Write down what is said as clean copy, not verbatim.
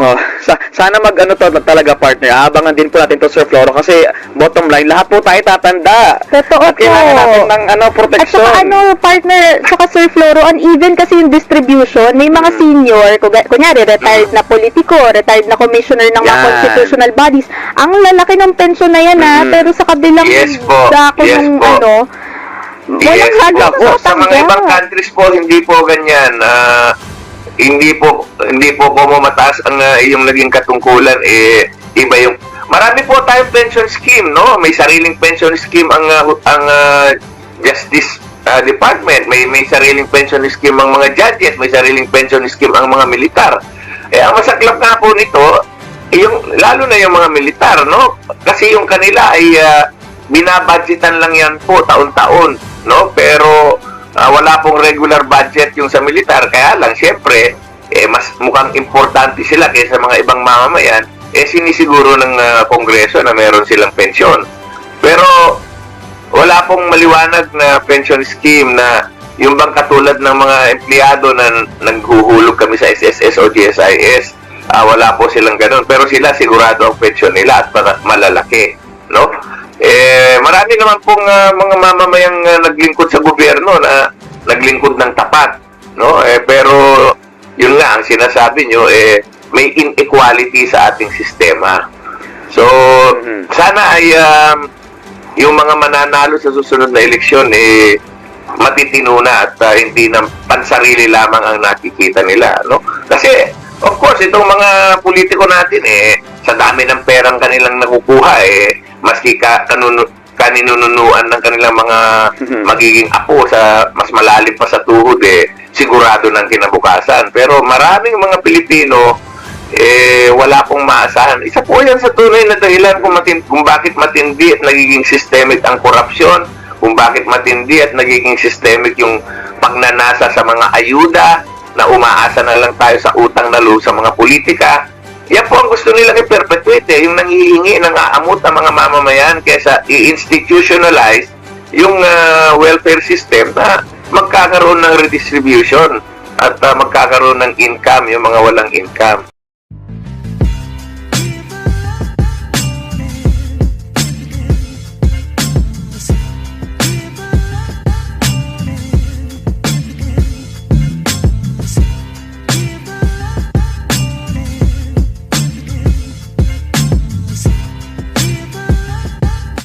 Oh, sana mag-ano to talaga, partner. Abangan din po natin to, Sir Floro, kasi bottom line, lahat po tayo tatanda. Totoo At kailangan natin ng At proteksyon. saka partner, saka Sir Floro, uneven kasi yung distribution. May mga senior, kunyari, retired na politiko, retired na commissioner ng mga Yan. constitutional bodies. Ang lalaki ng pensyon na yan, pero sa kabilang Yes po. dako Yes ng po. walang halo po. Sa mga matanggap. ibang countries po, hindi po ganyan. Hindi po kung mataas ang yung naging katungkulan, iba yung marami po tayong pension scheme, no? May sariling pension scheme ang Justice Department, may sariling pension scheme ang mga judges, may sariling pension scheme ang mga militar. Ang masaklap nga po nito, lalo na yung mga militar, no? Kasi yung kanila ay binabudgetan lang yan po taon-taon, no? Pero wala pong regular budget yung sa militar, kaya lang syempre mas mukhang importante sila kaysa mga ibang mamamayan, sinisiguro ng Kongreso na meron silang pensyon. Pero wala pong maliwanag na pension scheme na yung bang katulad ng mga empleyado na naghuhulog kami sa SSS o GSIS, wala po silang ganun, pero sila sigurado ang pensyon nila at malalaki, no? Marami naman pong mga mamamayang naglingkod sa gobyerno na naglingkod ng tapat, no? Pero yun nga ang sinasabi nyo, may inequality sa ating sistema. So sana ay yung mga mananalo sa susunod na eleksyon matitino na at hindi na pansarili lamang ang nakikita nila, no? Kasi of course itong mga politiko natin sa dami ng perang kanilang nakukuha maski kaninununuan ng kanilang mga magiging apo sa mas malalim pa sa tuhod, sigurado ng kinabukasan. Pero maraming mga Pilipino wala pong maasahan. Isa po yan sa tunay na dahilan kung bakit matindi at nagiging systemic ang korupsyon, kung bakit matindi at nagiging systemic yung pagnanasa sa mga ayuda, na umaasa na lang tayo sa utang na loob sa mga politika. Yan po ang gusto nilang i-perpetuate, yung nanghihingi, nangaamot ang mga mamamayan kaysa i-institutionalize yung welfare system na magkakaroon ng redistribution at magkakaroon ng income yung mga walang income.